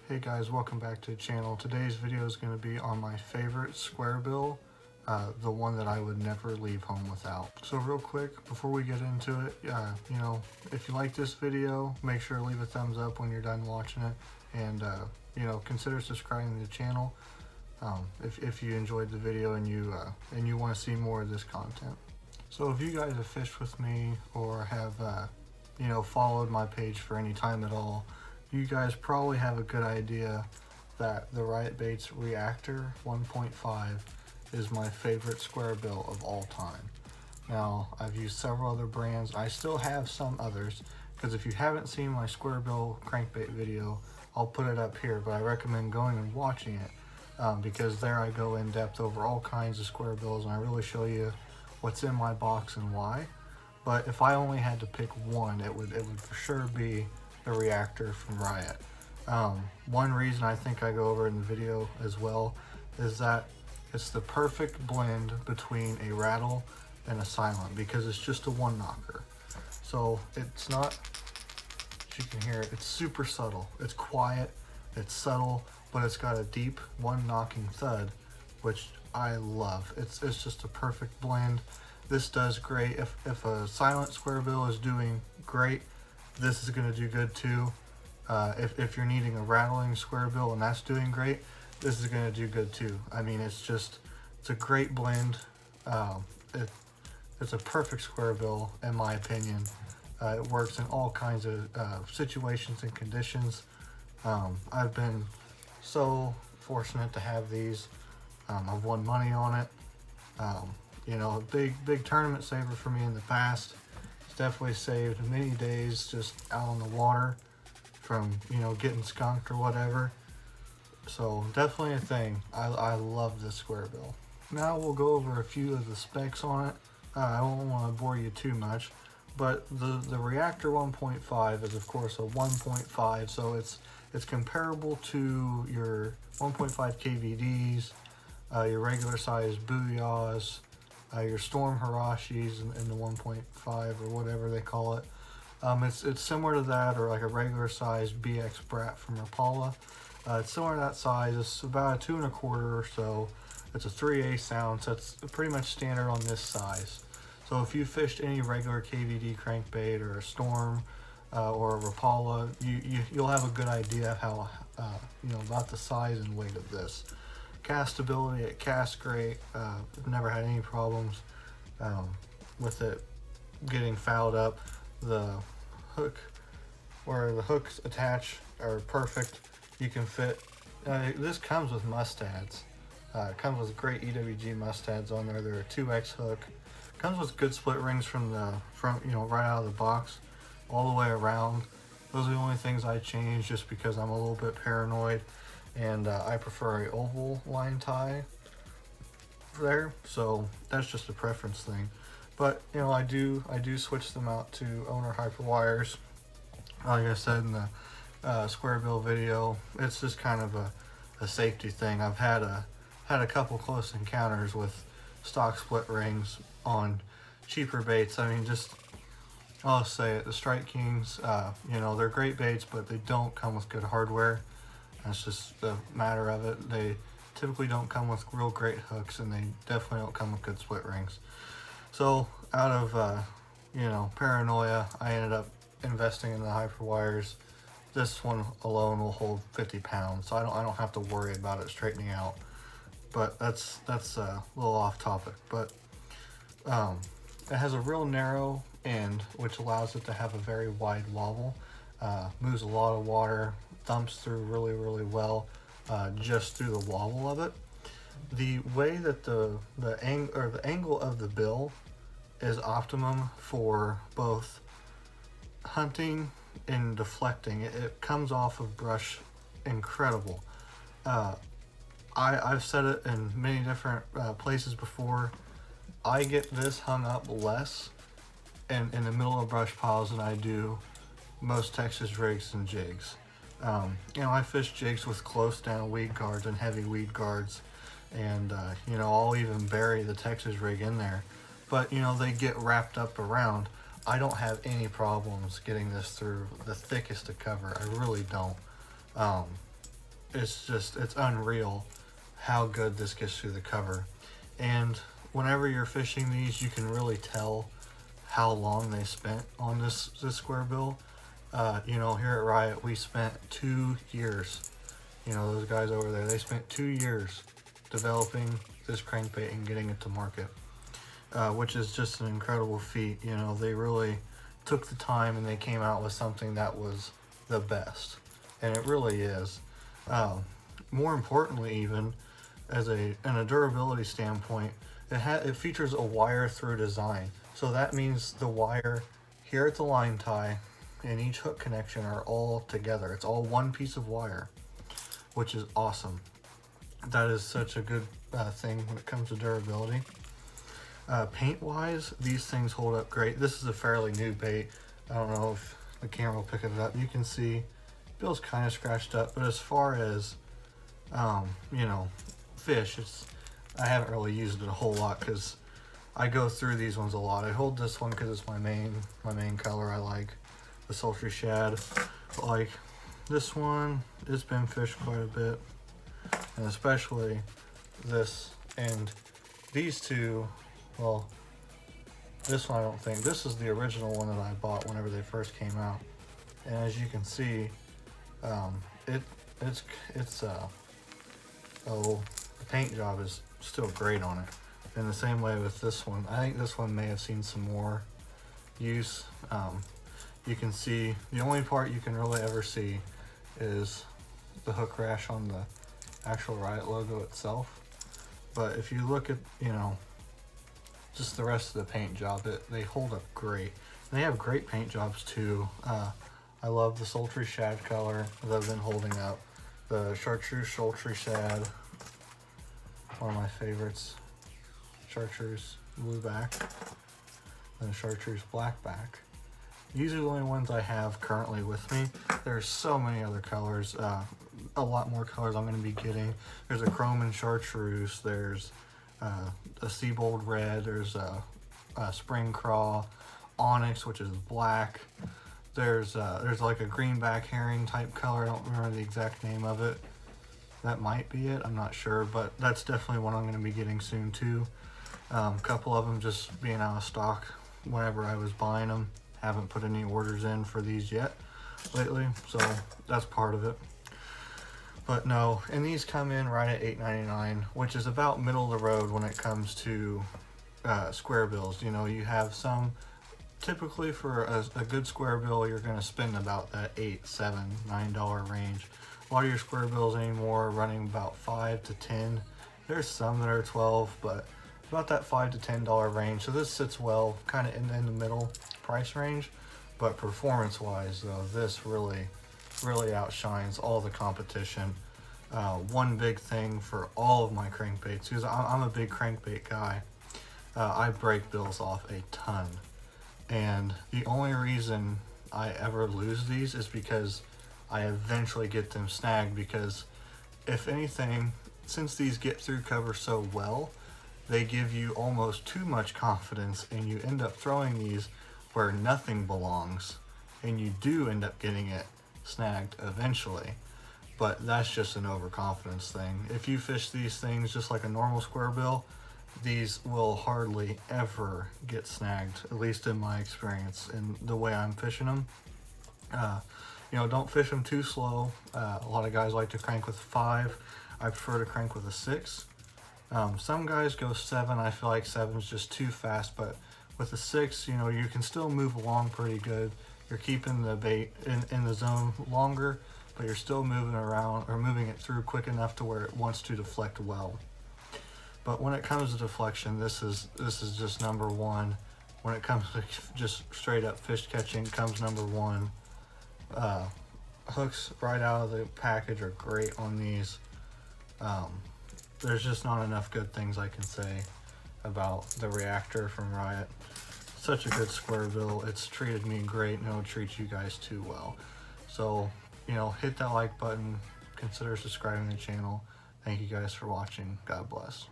Hey guys, welcome back to the channel. Today's video is going to be on my favorite Squarebill, the one that I would never leave home without. So real quick, before we get into it, if you like this video, make sure to leave a thumbs up when you're done watching it, and consider subscribing to the channel if you enjoyed the video and you want to see more of this content. So if you guys have fished with me or have followed my page for any time at all, you guys probably have a good idea that the Riot Baits Reactor 1.5 is my favorite Squarebill of all time. Now, I've used several other brands. I still have some others, because if you haven't seen my Squarebill crankbait video, I'll put it up here, but I recommend going and watching it because there I go in depth over all kinds of Squarebills and I really show you what's in my box and why. But if I only had to pick one, it would for sure be the Reactor from Riot. One reason I think I go over in the video as well is that it's the perfect blend between a rattle and a silent, because it's just a one knocker. So it's not, as you can hear, it's super subtle. It's quiet, it's subtle, but it's got a deep one knocking thud, which I love. It's just a perfect blend. This does great. If a silent Squarebill is doing great, this is going to do good too. If you're needing a rattling Squarebill and that's doing great, this is going to do good too. I mean, it's a great blend. It's a perfect Squarebill in my opinion. It works in all kinds of situations and conditions. I've been so fortunate to have these. I've won money on it. Big tournament saver for me in the past. It's definitely saved many days just out on the water from getting skunked or whatever. So definitely a thing. I love this Squarebill. Now we'll go over a few of the specs on it. I don't want to bore you too much, but the Reactor 1.5 is of course a 1.5, so it's comparable to your 1.5 KVDs, your regular size Booyahs, your Storm Hirashis in the 1.5 or whatever they call it. It's similar to that, or like a regular size BX Brat from Rapala. It's similar to that size. It's about a 2 1/4 or so. It's a 3/8 sound, so it's pretty much standard on this size. So if you fished any regular KVD crankbait or a Storm or a Rapala, you'll have a good idea how about the size and weight of this. Castability, it casts great. I've never had any problems with it getting fouled up. The hook, where the hooks attach, are perfect. You can fit. This comes with mustads. It comes with great EWG mustads on there. They're a 2X hook. Comes with good split rings from right out of the box, all the way around. Those are the only things I change, just because I'm a little bit paranoid. And I prefer a oval line tie there, so that's just a preference thing. But I do switch them out to owner hyper wires. Like I said in the Squarebill video, it's just kind of a safety thing. I've had a couple close encounters with stock split rings on cheaper baits. I mean, I'll say it, the Strike Kings, they're great baits, but they don't come with good hardware. That's just the matter of it. They typically don't come with real great hooks, and they definitely don't come with good split rings. So out of paranoia, I ended up investing in the hyper wires. This one alone will hold 50 pounds, so I don't have to worry about it straightening out. But that's a little off topic. But it has a real narrow end, which allows it to have a very wide wobble. Moves a lot of water, thumps through really, really well, just through the wobble of it. The way that the angle of the bill is optimum for both hunting and deflecting. It comes off of brush incredible. I've said it in many different places before. I get this hung up less in the middle of brush piles than I do most Texas rigs and jigs. I fish jigs with close down weed guards and heavy weed guards, and I'll even bury the Texas rig in there, but they get wrapped up around. I don't have any problems getting this through the thickest of cover. I really don't. it's unreal how good this gets through the cover. And whenever you're fishing these, you can really tell how long they spent on this Squarebill. You know, here at Riot, we spent 2 years. You know, those guys over there, they spent 2 years developing this crankbait and getting it to market, which is just an incredible feat. You know, they really took the time and they came out with something that was the best, and it really is. More importantly, even in a durability standpoint, it features a wire through design. So that means the wire here at the line tie and each hook connection are all together. It's all one piece of wire, which is awesome. That is such a good thing when it comes to durability. Paint wise, these things hold up great. This is a fairly new bait. I don't know if the camera will pick it up. You can see Bill's kind of scratched up, but as far as you know, fish, I haven't really used it a whole lot because I go through these ones a lot. I hold this one because it's my main color I like, the sultry shad. But like this one, it's been fished quite a bit, and especially this and these two. Well, this one I don't think. This is the original one that I bought whenever they first came out, and as you can see, the paint job is still great on it. In the same way with this one, I think this one may have seen some more use. You can see the only part you can really ever see is the hook rash on the actual Riot logo itself. But if you look at, you know, just the rest of the paint job, they hold up great. And they have great paint jobs too. I love the sultry shad color that I've been holding up. The chartreuse sultry shad, one of my favorites. Chartreuse blue back, and chartreuse black back. These are the only ones I have currently with me. There's so many other colors, a lot more colors I'm going to be getting. There's a chrome and chartreuse, there's a Seabold red, there's a spring craw, onyx, which is black. There's like a greenback herring type color. I don't remember the exact name of it. That might be it, I'm not sure, but that's definitely one I'm going to be getting soon too. A couple of them just being out of stock whenever I was buying them. Haven't put any orders in for these yet lately, so that's part of it. But no, and these come in right at $8.99, which is about middle of the road when it comes to Squarebills. You know, you have some, typically for a good Squarebill, you're going to spend about that $8, $7, $9 range. A lot of your Squarebills anymore are running about $5 to $10. There's some that are $12, but about that $5 to $10 range. So this sits well kind of in the middle price range, but performance wise though, this really outshines all the competition. One big thing for all of my crankbaits, because I'm a big crankbait guy, I break bills off a ton, and the only reason I ever lose these is because I eventually get them snagged. Because if anything, since these get through cover so well, they give you almost too much confidence, and you end up throwing these where nothing belongs, and you do end up getting it snagged eventually. But that's just an overconfidence thing. If you fish these things just like a normal Squarebill, these will hardly ever get snagged, at least in my experience and the way I'm fishing them. You know, don't fish them too slow. A lot of guys like to crank with 5. I prefer to crank with a 6. Some guys go 7. I feel like 7 is just too fast, but with a 6, you know, you can still move along pretty good. You're keeping the bait in the zone longer, but you're still moving around or moving it through quick enough to where it wants to deflect well. But when it comes to deflection, this is just number one. When it comes to just straight up fish catching, comes number one. Hooks right out of the package are great on these. There's just not enough good things I can say about the reactor from Riot. Such a good Squarebill. It's treated me great, and it'll treat you guys too well. So, you know, hit that like button, consider subscribing to the channel. Thank you guys for watching. God bless.